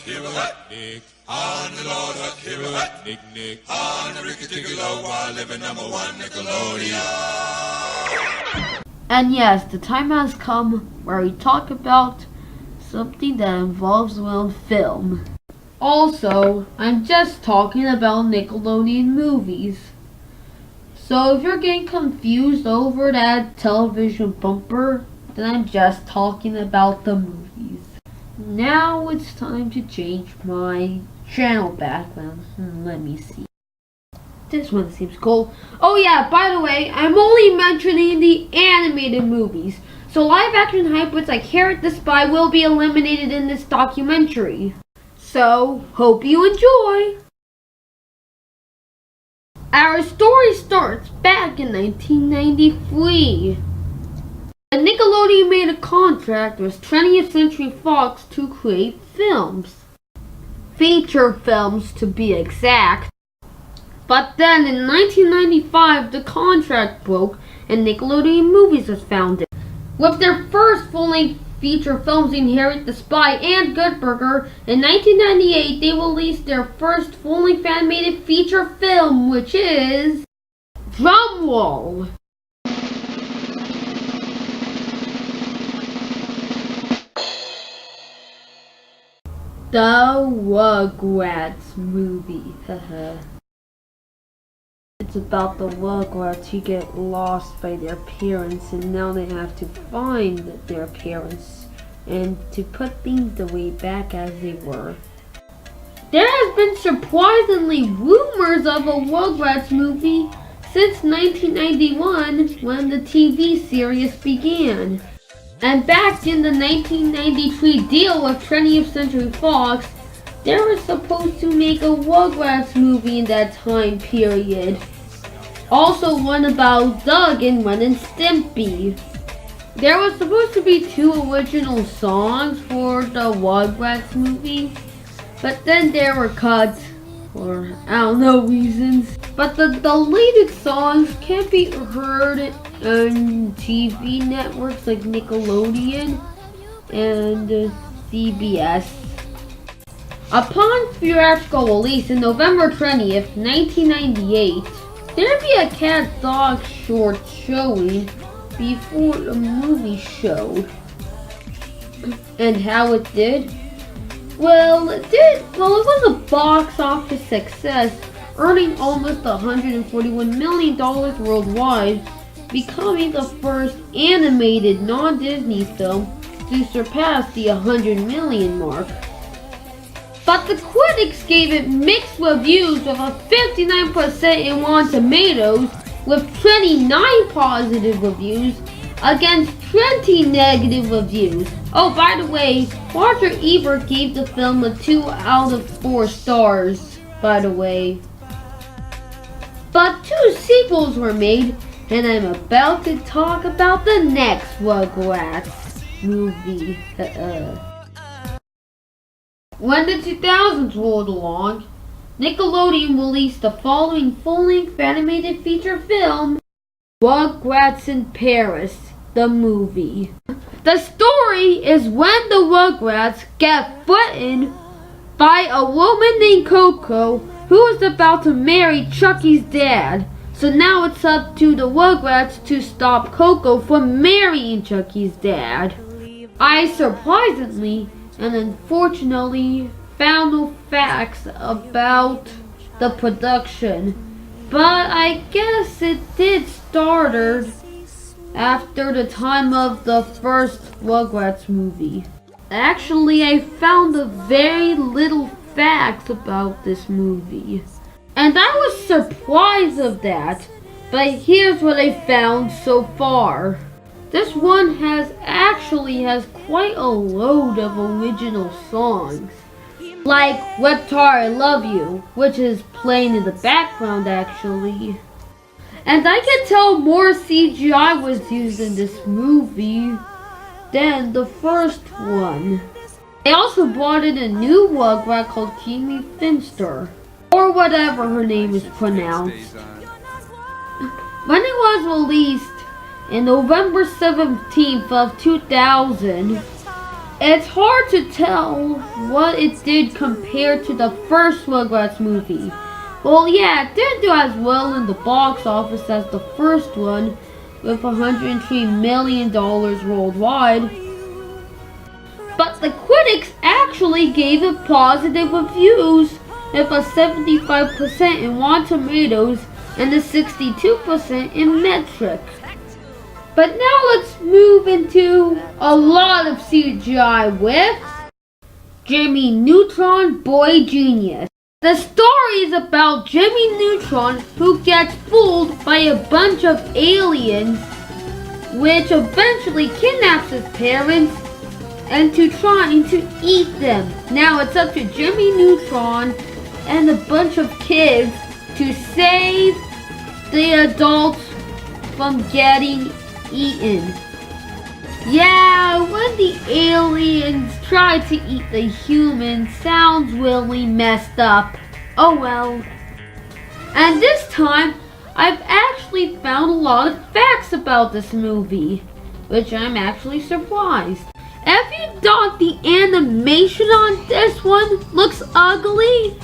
give a hut, Nick. On the Lord hut, give a hut, Nick, Nick. On the Ricky Ticky Low while living #1 Nickelodeon. And yes, the time has come where we talk about something that involves film. Also, I'm just talking about Nickelodeon movies. So if you're getting confused over that television bumper, then I'm just talking about the movies. Now it's time to change my channel background. Let me see. This one seems cool. Oh yeah, by the way, I'm only mentioning the animated movies. So live action hybrids like Harriet the Spy will be eliminated in this documentary. So, hope you enjoy! Our story starts back in 1993. And Nickelodeon made a contract with 20th Century Fox to create films. Feature films to be exact. But then in 1995 the contract broke and Nickelodeon Movies was founded. With their first full-length feature films in Harriet the Spy and Good Burger, in 1998 they released their first full-length animated feature film, which is... drumroll! The Rugrats Movie. It's about the Rugrats who get lost by their parents and now they have to find their parents and to put things the way back as they were. There has been surprisingly rumors of a Rugrats movie since 1991 when the TV series began. And back in the 1993 deal with 20th Century Fox, they were supposed to make a Rugrats movie in that time period. Also one about Doug and Ren and Stimpy. There was supposed to be 2 original songs for the Rugrats movie, but then they were cut for I don't know reasons. But the deleted songs can be heard on TV networks like Nickelodeon and CBS. Upon theatrical release in November 20th, 1998, there'd be a cat dog short showing before the movie showed. And how it did? Well, it was a box office success, earning almost $141 million worldwide, becoming the first animated non-Disney film to surpass the 100 million mark. But the critics gave it mixed reviews with a 59% in Rotten Tomatoes with 29 positive reviews against 20 negative reviews. Oh, by the way, Roger Ebert gave the film a 2 out of 4 stars, by the way. But 2 sequels were made, and I'm about to talk about the next Rugrats movie. When the 2000s rolled along, Nickelodeon released the following full-length animated feature film, Rugrats in Paris, the movie. The story is when the Rugrats get threatened by a woman named Coco who is about to marry Chucky's dad. So now it's up to the Rugrats to stop Coco from marrying Chucky's dad. I surprisingly and unfortunately found no facts about the production, but I guess it did start after the time of the first Rugrats movie. Actually, I found very little facts about this movie, and I was surprised of that, but here's what I found so far. This one has quite a load of original songs. Like Reptar I Love You, which is playing in the background actually. And I can tell more CGI was used in this movie than the first one. They also brought in a new Rugrat called Kimi Finster, or whatever her name is pronounced. When it was released in November 17th of 2000, It's hard to tell what it did compared to the first Rugrats movie. Well, yeah, it didn't do as well in the box office as the first one, with $103 million worldwide. But the critics actually gave it positive reviews, with a 75% in Rotten Tomatoes and a 62% in Metric. But now let's move into a lot of CGI with Jimmy Neutron, Boy Genius. The story is about Jimmy Neutron, who gets fooled by a bunch of aliens, which eventually kidnaps his parents into trying to eat them. Now it's up to Jimmy Neutron and a bunch of kids to save the adults from getting eaten. Yeah, when the aliens try to eat the humans, sounds really messed up. Oh well. And this time, I've actually found a lot of facts about this movie, which I'm actually surprised. If you thought the animation on this one looks ugly,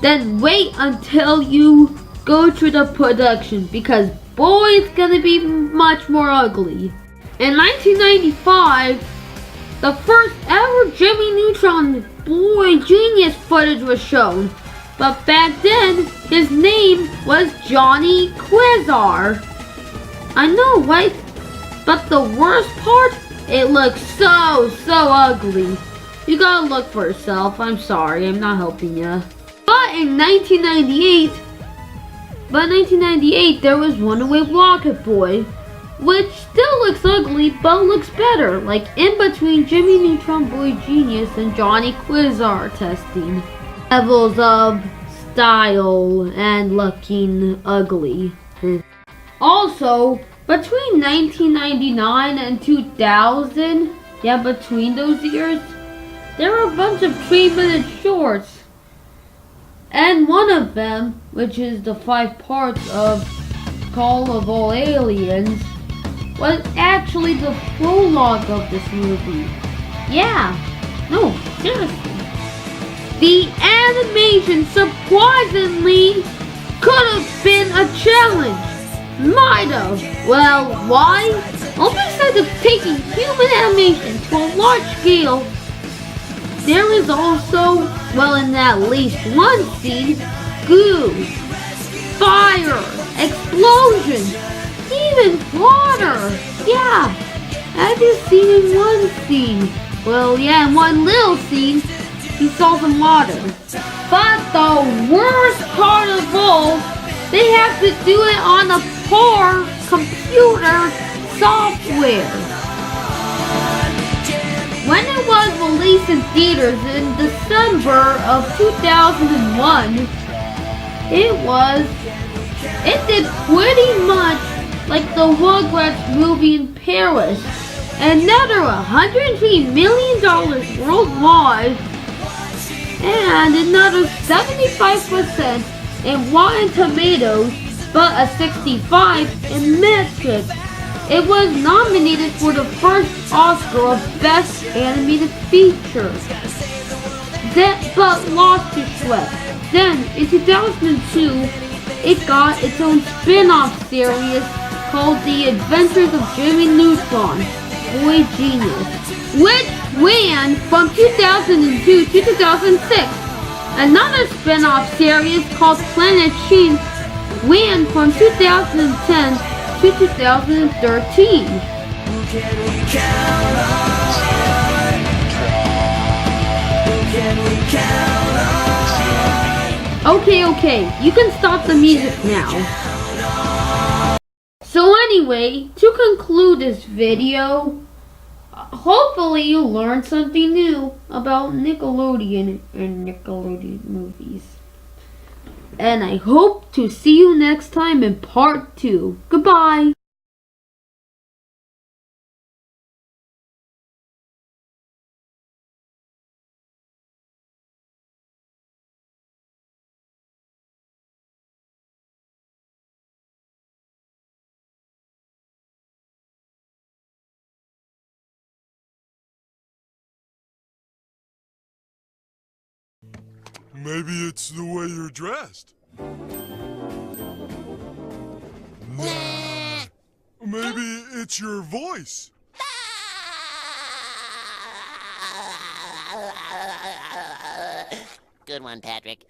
then wait until you go to the production, because boy, it's gonna be much more ugly. In 1995, the first ever Jimmy Neutron Boy Genius footage was shown, but back then, his name was Johnny Quasar. I know, right? But the worst part, it looks so ugly. You gotta look for yourself. I'm sorry, I'm not helping you. But in 1998, there was Runaway Rocket Boy, which still looks ugly, but looks better, like in between Jimmy Neutron Boy Genius and Johnny Quasar testing. Levels of style and looking ugly. Also, between 1999 and 2000, yeah, between those years, there were a bunch of 3-minute shorts. And one of them, which is the 5 parts of Call of All Aliens, was actually the prologue of this movie. Yeah, no, seriously. The animation surprisingly could have been a challenge. Might have. Well, why? Well, besides of taking human animation to a large scale, there is also, well, in at least one scene, goo, fire, explosions, even water. Yeah, I've just seen in one scene. Well, yeah, in one little scene, he saw some water. But the worst part of all, they have to do it on a poor computer software. When it was released in theaters in December of 2001, it did pretty much like the Rugrats movie in Paris. Another $103 million worldwide, and another 75% in Rotten Tomatoes, but a 65% in Metric. It was nominated for the first Oscar of Best Animated Feature, but lost to Shrek. Then, in 2002, it got its own spin-off series called The Adventures of Jimmy Neutron, Boy Genius, which ran from 2002 to 2006. Another spin-off series called Planet Sheen ran from 2010 to 2013. Okay, you can stop the music now. So anyway, to conclude this video, hopefully you learned something new about Nickelodeon and Nickelodeon movies. And I hope to see you next time in part 2. Goodbye! Maybe it's the way you're dressed. Nah. Maybe it's your voice. Good one, Patrick.